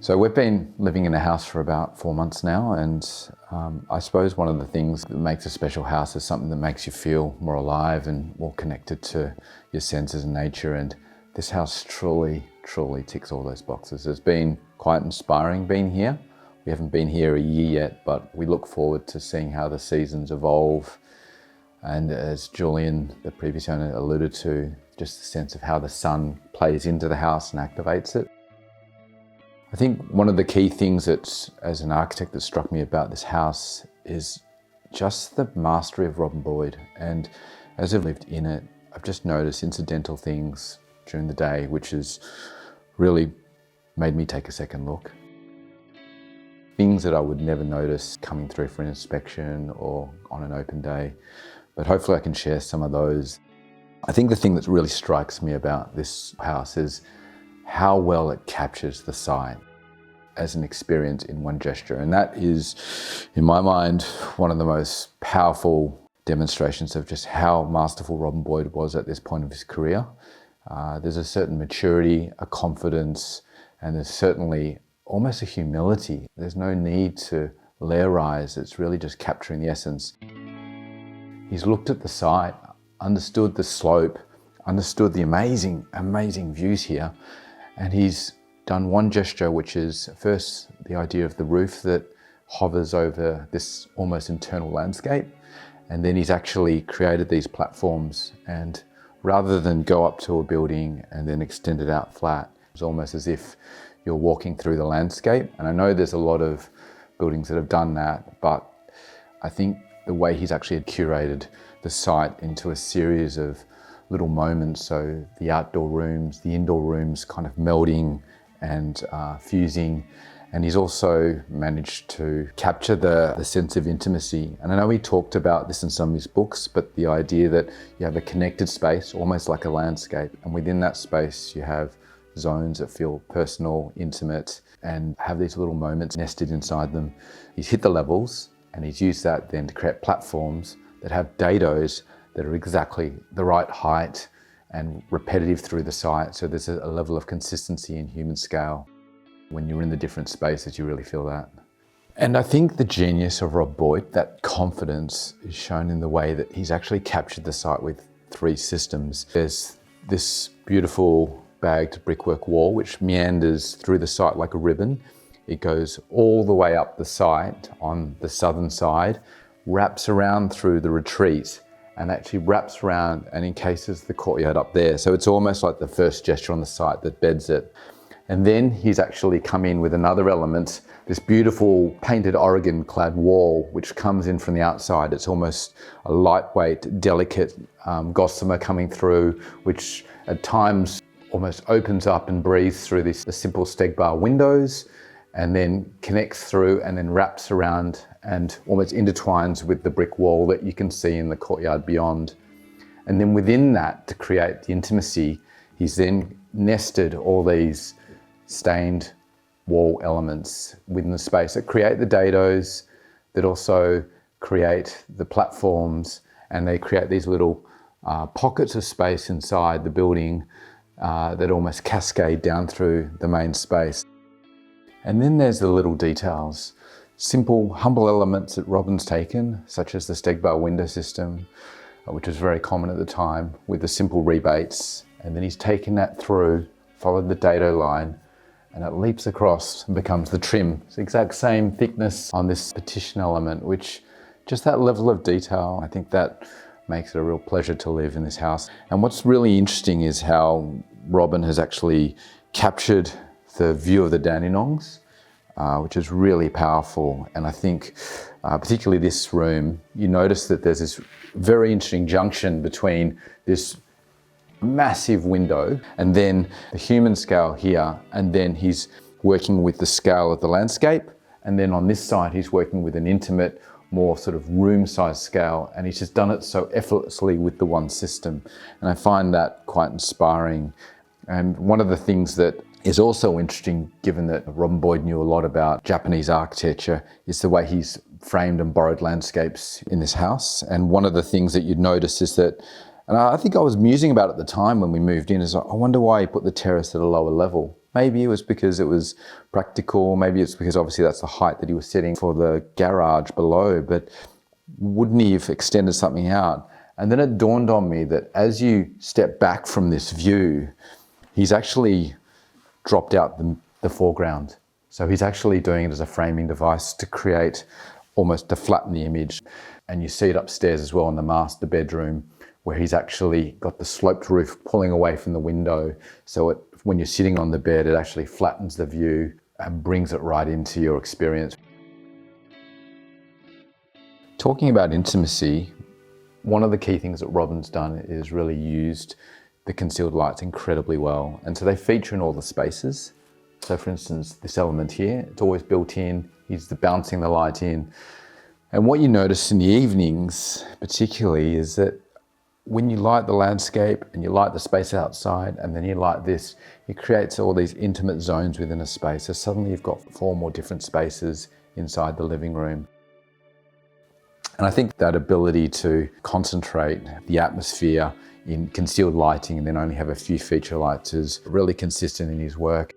So we've been living in a house for about 4 months now, and I suppose one of the things that makes a special house is something that makes you feel more alive and more connected to your senses and nature, and this house truly ticks all those boxes. It's been quite inspiring being here. We haven't been here a year yet, but we look forward to seeing how the seasons evolve, and as Julian, the previous owner, alluded to, just the sense of how the sun plays into the house and activates it. I think one of the key things that, as an architect, that struck me about this house is just the mastery of Robin Boyd. And as I've lived in it, I've just noticed incidental things during the day, which has really made me take a second look. Things that I would never notice coming through for an inspection or on an open day, but hopefully I can share some of those. I think the thing that really strikes me about this house is how well it captures the site as an experience in one gesture. And that is, in my mind, one of the most powerful demonstrations of just how masterful Robin Boyd was at this point of his career. There's a certain maturity, a confidence, and there's certainly almost a humility. There's no need to layerize, it's really just capturing the essence. He's looked at the site, understood the slope, understood the amazing views here, and he's done one gesture, which is first the idea of the roof that hovers over this almost internal landscape. And then he's actually created these platforms, and rather than go up to a building and then extend it out flat, it's almost as if you're walking through the landscape. And I know there's a lot of buildings that have done that, but I think the way he's actually curated the site into a series of little moments, so the outdoor rooms, the indoor rooms kind of melding and fusing, and he's also managed to capture the sense of intimacy. And I know he talked about this in some of his books, but the idea that you have a connected space, almost like a landscape, and within that space you have zones that feel personal, intimate, and have these little moments nested inside them. He's hit the levels, and he's used that then to create platforms that have dados that are exactly the right height and repetitive through the site. So there's a level of consistency in human scale. When you're in the different spaces, you really feel that. And I think the genius of Rob Boyd, that confidence, is shown in the way that he's actually captured the site with 3 systems. There's this beautiful bagged brickwork wall, which meanders through the site like a ribbon. It goes all the way up the site on the southern side, wraps around through the retreat, and actually wraps around and encases the courtyard up there. So it's almost like the first gesture on the site that beds it. And then he's actually come in with another element, this beautiful painted Oregon clad wall, which comes in from the outside. It's almost a lightweight, delicate gossamer coming through, which at times almost opens up and breathes through the simple Stegbar windows, and then connects through and then wraps around and almost intertwines with the brick wall that you can see in the courtyard beyond. And then within that, to create the intimacy, he's then nested all these stained wall elements within the space that create the dados, that also create the platforms, and they create these little pockets of space inside the building that almost cascade down through the main space. And then there's the little details, simple, humble elements that Robin's taken, such as the Stegbar window system, which was very common at the time, with the simple rebates. And then he's taken that through, followed the dado line, and it leaps across and becomes the trim. It's the exact same thickness on this partition element, which just that level of detail, I think that makes it a real pleasure to live in this house. And what's really interesting is how Robin has actually captured the view of the Dandenongs, which is really powerful. And I think particularly this room, you notice that there's this very interesting junction between this massive window and then the human scale here, and then he's working with the scale of the landscape, and then on this side he's working with an intimate, more sort of room size scale, and he's just done it so effortlessly with the one system. And I find that quite inspiring. And one of the things that is also interesting, given that Robin Boyd knew a lot about Japanese architecture, is the way he's framed and borrowed landscapes in this house. And one of the things that you'd notice is that, and I think I was musing about at the time when we moved in, is I wonder why he put the terrace at a lower level. Maybe it was because it was practical. Maybe it's because obviously that's the height that he was setting for the garage below, but wouldn't he have extended something out? And then it dawned on me that as you step back from this view, he's actually dropped out the foreground. So he's actually doing it as a framing device to create almost to flatten the image. And you see it upstairs as well in the master bedroom, where he's actually got the sloped roof pulling away from the window. So when you're sitting on the bed, it actually flattens the view and brings it right into your experience. Talking about intimacy, one of the key things that Robin's done is really used the concealed lights incredibly well. And so they feature in all the spaces. So for instance, this element here, it's always built in. He's bouncing the light in. And what you notice in the evenings particularly is that when you light the landscape and you light the space outside and then you light this, it creates all these intimate zones within a space. So suddenly you've got 4 more different spaces inside the living room. And I think that ability to concentrate the atmosphere in concealed lighting and then only have a few feature lights is really consistent in his work.